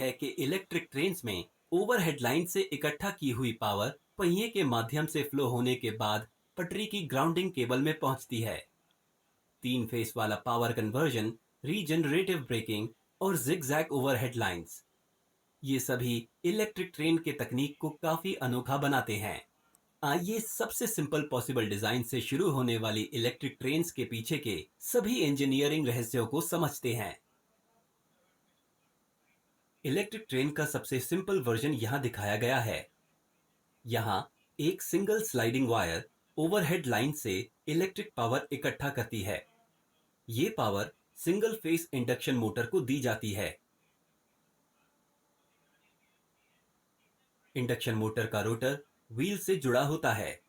है कि electric trains में ओवरहेड लाइन से इकट्ठा की हुई पावर पहिए के माध्यम से फ्लो होने के बाद पटरी की ग्राउंडिंग केबल में पहुंचती है। 3 फेस वाला पावर कन्वर्जन, रीजनरेटिव ब्रेकिंग और जिगजैग ओवरहेड लाइंस, ये सभी इलेक्ट्रिक ट्रेन के तकनीक को काफी अनोखा बनाते हैं। आइए सबसे सिंपल पॉसिबल डिजाइन से शुरू होने वाली इलेक्ट्रिक ट्रेन्स के पीछे के सभी इंजीनियरिंग रहस्यों को समझते हैं। इलेक्ट्रिक ट्रेन का सबसे सिंपल वर्जन यहाँ दिखाया गया है। यहाँ एक single sliding wire overhead line से इलेक्ट्रिक पावर इकट्ठा करती है। ये power single phase induction motor को दी जाती है। इंडक्शन मोटर का रोटर व्हील से जुड़ा होता है।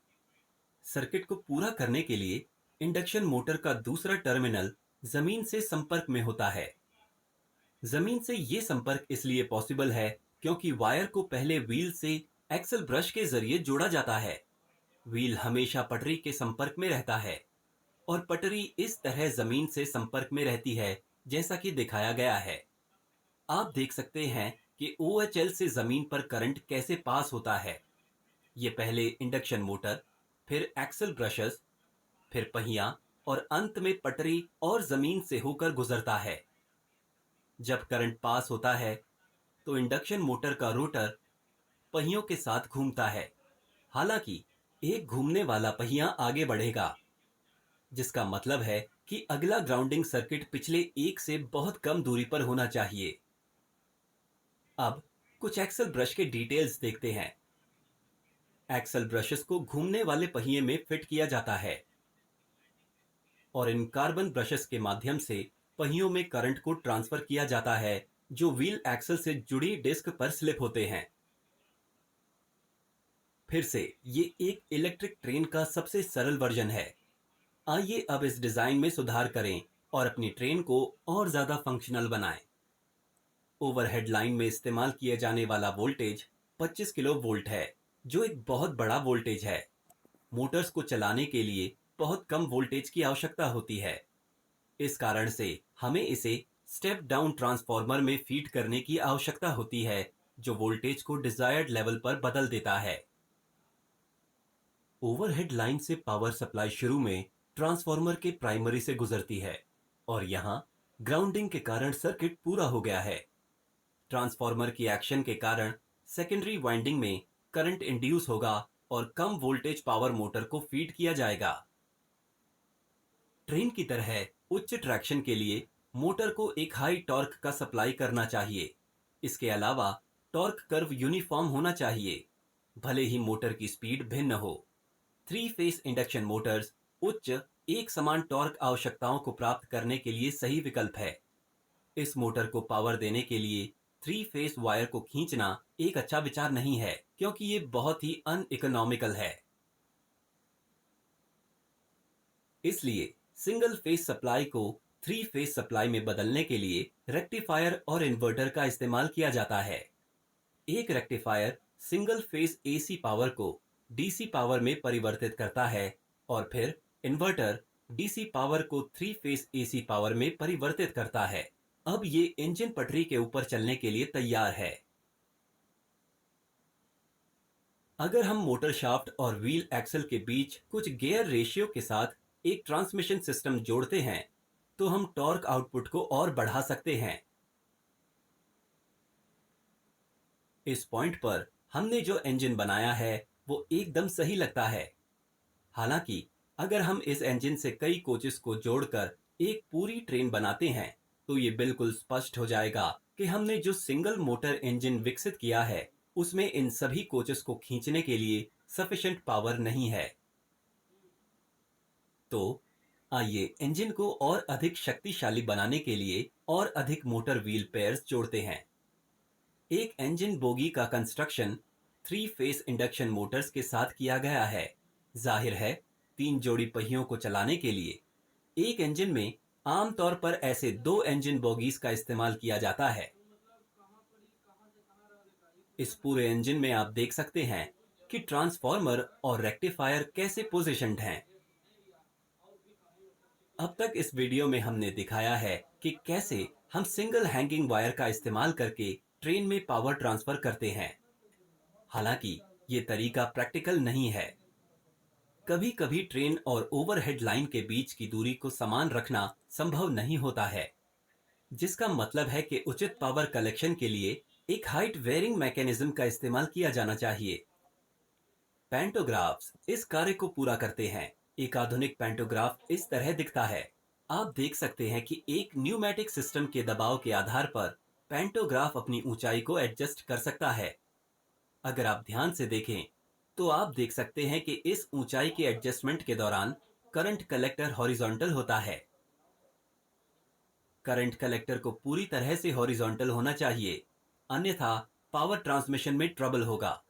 सर्किट को पूरा करने के लिए इंडक्शन मोटर का दूसरा टर्मिनल जमीन से संपर्क में होता है। जमीन से ये संपर्क इसलिए पॉसिबल है क्योंकि वायर को पहले व्हील से एक्सल ब्रश के जरिए जोड़ा जाता है। व्हील हमेशा पटरी के संपर्क में रहता है और पटरी इस तरह जमीन से संपर्क में रहती है जैसा कि दिखाया गया है। आप देख सकते हैं कि OHL से जमीन पर करंट कैसे पास होता है। ये पहले इंडक्शन मोटर, फिर एक्सल ब्रशेस, फिर पहिया और अंत में पटरी और जमीन से होकर गुजरता है। जब करंट पास होता है तो इंडक्शन मोटर का रोटर पहियों के साथ घूमता है। हालांकि एक घूमने वाला पहिया आगे बढ़ेगा, जिसका मतलब है कि अगला ग्राउंडिंग सर्किट पिछले एक से बहुत कम दूरी पर होना चाहिए। अब कुछ एक्सल ब्रश के डिटेल्स देखते हैं। एक्सल ब्रशेस को घूमने वाले पहिए में फिट किया जाता है और इन कार्बन ब्रशेस के माध्यम से पहियों में करंट को ट्रांसफर किया जाता है जो व्हील एक्सल से जुड़ी डिस्क पर स्लिप होते हैं। फिर से ये एक इलेक्ट्रिक ट्रेन का सबसे सरल वर्जन है। आइए अब इस डिजाइन में सुधार करें और अपनी ट्रेन को और ज्यादा फंक्शनल बनाएं। ओवरहेड लाइन में इस्तेमाल किए जाने वाला वोल्टेज 25 किलो वोल्ट है, जो एक बहुत बड़ा वोल्टेज है। मोटर्स को चलाने के लिए बहुत कम वोल्टेज की आवश्यकता होती है। इस कारण से हमें इसे स्टेप डाउन ट्रांसफार्मर में फीड करने की आवश्यकता होती है, जो वोल्टेज को डिजायर्ड लेवल पर बदल देता है। ओवरहेड लाइन से पावर सप्लाई शुरू में ट्रांसफार्मर के प्राइमरी से गुजरती है और यहाँ ग्राउंडिंग के कारण सर्किट पूरा हो गया है। ट्रांसफार्मर की एक्शन के कारण सेकेंडरी वाइंडिंग में करंट इंड्यूस होगा और कम वोल्टेज पावर मोटर को फीड किया जाएगा। ट्रेन की तरह उच्च ट्रैक्शन के लिए मोटर को एक हाई टॉर्क का सप्लाई करना चाहिए। इसके अलावा टॉर्क कर्व यूनिफॉर्म होना चाहिए, भले ही मोटर की स्पीड भिन्न हो। 3 फेस इंडक्शन मोटर्स उच्च एक समान टॉर्क आवश्यकताओं को प्राप्त करने के लिए सही विकल्प है। इस मोटर को पावर देने के लिए 3 फेस वायर को खींचना एक अच्छा विचार नहीं है, क्योंकि ये बहुत ही अनइकोनॉमिकल है। इसलिए सिंगल फेस सप्लाई को 3 फेस सप्लाई में बदलने के लिए रेक्टिफायर और इन्वर्टर का इस्तेमाल किया जाता है। एक rectifier single phase AC power को DC पावर में परिवर्तित करता है और फिर इन्वर्टर DC पावर को 3 फेस AC पावर में परिवर्तित करता है। अब ये इंजन पटरी के ऊपर चलने के लिए तैयार है। अगर हम मोटर शाफ्ट और व्हील एक्सल के बीच कुछ गियर रेशियो के साथ एक ट्रांसमिशन सिस्टम जोड़ते हैं तो हम टॉर्क आउटपुट को और बढ़ा सकते हैं। इस पॉइंट पर हमने जो इंजन बनाया है वो एकदम सही लगता है। हालांकि अगर हम इस इंजन से कई कोचेस को जोड़कर एक पूरी ट्रेन बनाते हैं तो ये बिल्कुल स्पष्ट हो जाएगा कि हमने जो सिंगल मोटर इंजन विकसित किया है उसमें इन सभी कोचेस को खींचने के लिए सफिशिएंट पावर नहीं है। तो आइए इंजन को और अधिक शक्तिशाली बनाने के लिए और अधिक मोटर व्हील पेयर्स जोड़ते हैं। एक इंजन बोगी का कंस्ट्रक्शन 3 फेस इंडक्शन मोटर्स के साथ किया गया है। जाहिर है 3 जोड़ी पहियों को चलाने के लिए एक इंजन में आमतौर पर ऐसे 2 इंजन बोगीज का इस्तेमाल किया जाता है। इस पूरे इंजन में आप देख सकते हैं कि ट्रांसफार्मर और रेक्टिफायर कैसे पोजीशन्ड हैं। अब तक इस वीडियो में हमने दिखाया है कि कैसे हम सिंगल हैंगिंग वायर का इस्तेमाल करके ट्रेन में पावर ट्रांसफर करते हैं। हालांकि ये तरीका प्रैक्टिकल नहीं है। कभी कभी ट्रेन और ओवरहेड लाइन के बीच की दूरी को समान रखना संभव नहीं होता है, जिसका मतलब है कि उचित पावर कलेक्शन के लिए एक हाइट वेयरिंग मैकेनिज्म का इस्तेमाल किया जाना चाहिए। पैंटोग्राफ्स इस कार्य को पूरा करते हैं। एक आधुनिक पैंटोग्राफ इस तरह दिखता है। आप देख सकते हैं कि एक न्यूमेटिक सिस्टम के दबाव के आधार पर पैंटोग्राफ अपनी ऊंचाई को एडजस्ट कर सकता है। अगर आप ध्यान से देखें तो आप देख सकते हैं कि इस ऊंचाई के एडजस्टमेंट के दौरान करंट कलेक्टर हॉरिजॉन्टल होता है। करंट कलेक्टर को पूरी तरह से हॉरिजॉन्टल होना चाहिए, अन्यथा पावर ट्रांसमिशन में ट्रबल होगा।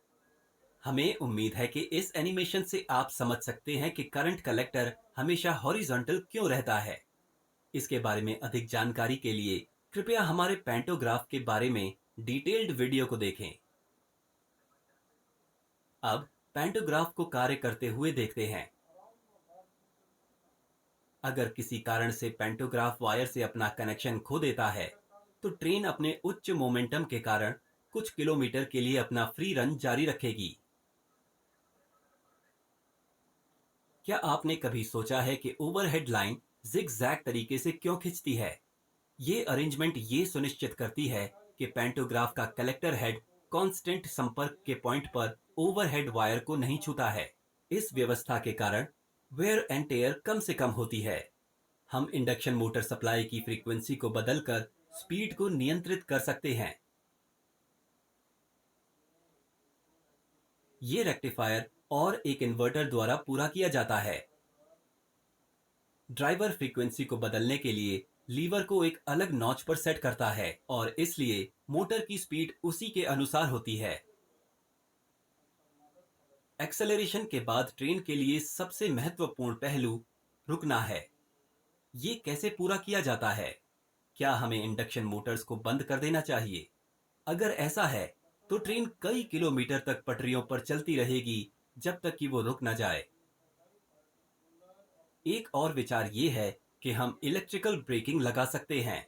हमें उम्मीद है कि इस एनिमेशन से आप समझ सकते हैं कि करंट कलेक्टर हमेशा हॉरिजॉन्टल क्यों रहता है। इसके बारे में अधिक जानकारी के लिए कृपया हमारे पैंटोग्राफ के बारे में डिटेल्ड वीडियो को देखें। अब पैंटोग्राफ को कार्य करते हुए देखते हैं। अगर किसी कारण से पैंटोग्राफ वायर से अपना कनेक्शन खो देता है तो ट्रेन अपने उच्च मोमेंटम के कारण कुछ किलोमीटर के लिए अपना फ्री रन जारी रखेगी। क्या आपने कभी सोचा है कि ओवरहेड लाइन जिग-जैग तरीके से क्यों खिंचती है? ये अरेंजमेंट ये सुनिश्चित करती है कि पैंटोग्राफ का कलेक्टर हेड कांस्टेंट संपर्क के पॉइंट पर ओवरहेड वायर को नहीं छूता है। इस व्यवस्था के कारण वेयर एंड टेयर कम से कम होती है। हम इंडक्शन मोटर सप्लाई की फ्रीक्वेंसी को बदलकर स्पीड को नियंत्रित कर सकते हैं। ये रेक्टिफायर और एक इन्वर्टर द्वारा पूरा किया जाता है। ड्राइवर फ्रीक्वेंसी को बदलने के लिए लीवर को एक अलग नॉच पर सेट करता है और इसलिए मोटर की स्पीड उसी के अनुसार होती है। एक्सेलरेशन के बाद ट्रेन के लिए सबसे महत्वपूर्ण पहलू रुकना है। ये कैसे पूरा किया जाता है? क्या हमें इंडक्शन मोटर्स को बंद कर देना चाहिए? अगर ऐसा है तो ट्रेन कई किलोमीटर तक पटरियों पर चलती रहेगी जब तक कि वो रुक न जाए। एक और विचार ये है कि हम इलेक्ट्रिकल ब्रेकिंग लगा सकते हैं।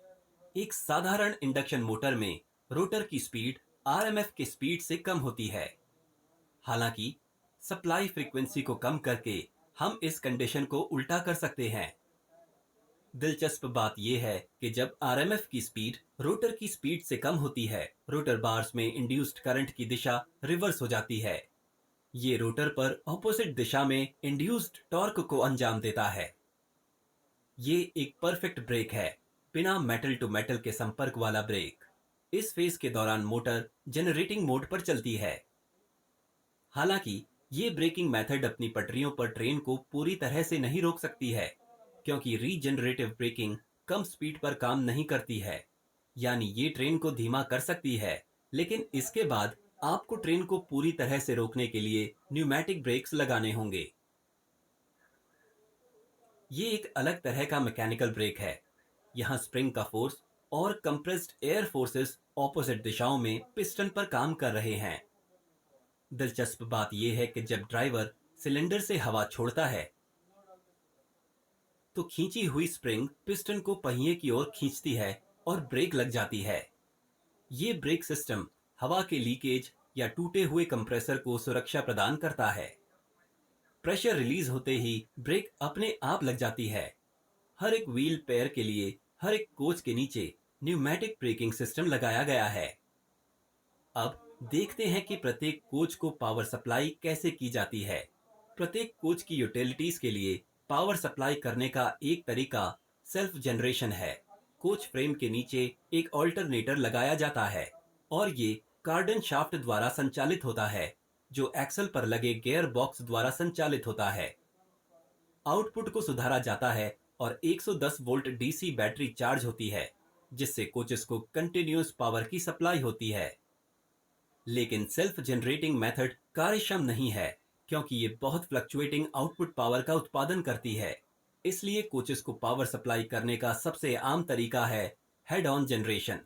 एक साधारण इंडक्शन मोटर में रोटर की स्पीड आरएमएफ की स्पीड से कम होती है। हालांकि सप्लाई फ्रीक्वेंसी को कम करके हम इस कंडीशन को उल्टा कर सकते हैं। दिलचस्प बात यह है कि जब आरएमएफ की स्पीड रोटर की स्पीड से कम होती है, रोटर बार्स में इंड्यूस्ड करंट की दिशा रिवर्स हो जाती है। ये रोटर पर ऑपोजिट दिशा में इंड्यूस्ड टॉर्क को अंजाम देता है। ये एक परफेक्ट ब्रेक है, बिना मेटल टू मेटल के संपर्क वाला ब्रेक। इस फेज के दौरान मोटर जनरेटिंग मोड पर चलती है। हालांकि ये ब्रेकिंग मेथड अपनी पटरियों पर ट्रेन को पूरी तरह से नहीं रोक सकती है, क्योंकि रीजनरेटिव ब्रेकिंग कम स्पीड पर काम नहीं करती है। यानी ये ट्रेन को धीमा कर सकती है, लेकिन इसके बाद आपको ट्रेन को पूरी तरह से रोकने के लिए न्यूमेटिक ब्रेक्स लगाने होंगे। ये एक अलग तरह का मैकेनिकल ब्रेक है। यहाँ स्प्रिंग का फोर्स और कंप्रेस्ड एयर फोर्सेस ऑपोजिट दिशाओं में पिस्टन पर काम कर रहे हैं। दिलचस्प बात यह है कि जब ड्राइवर सिलेंडर से हवा छोड़ता है तो खींची हुई स्प्रिंग पिस्टन को पहिए की ओर खींचती है और ब्रेक लग जाती है। ये ब्रेक सिस्टम हवा के लीकेज या टूटे हुए कंप्रेसर को सुरक्षा प्रदान करता है। प्रेशर रिलीज होते ही ब्रेक अपने आप लग जाती है। हर एक व्हील पेयर के लिए हर एक कोच के नीचे न्यूमेटिक ब्रेकिंग सिस्टम लगाया गया है। अब देखते हैं कि प्रत्येक कोच को पावर सप्लाई कैसे की जाती है। प्रत्येक कोच की यूटिलिटीज के लिए पावर सप्लाई करने का एक तरीका सेल्फ जनरेशन है। कोच फ्रेम के नीचे एक ऑल्टरनेटर लगाया जाता है और ये कार्डन शाफ्ट द्वारा संचालित होता है, जो एक्सल पर लगे गियर बॉक्स द्वारा संचालित होता है। आउटपुट को सुधारा जाता है और 110 वोल्ट डीसी बैटरी चार्ज होती है, जिससे कोचेस को कंटिन्यूअस पावर की सप्लाई होती है। लेकिन सेल्फ जनरेटिंग मेथड कार्यक्षम नहीं है, क्योंकि ये बहुत फ्लक्चुएटिंग आउटपुट पावर का उत्पादन करती है। इसलिए कोचेस को पावर सप्लाई करने का सबसे आम तरीका है हेड ऑन जनरेशन।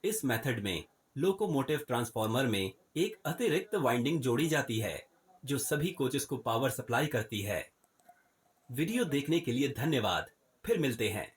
इस मेथड में लोकोमोटिव ट्रांसफार्मर में एक अतिरिक्त वाइंडिंग जोड़ी जाती है, जो सभी कोचेस को पावर सप्लाई करती है। वीडियो देखने के लिए धन्यवाद। फिर मिलते हैं।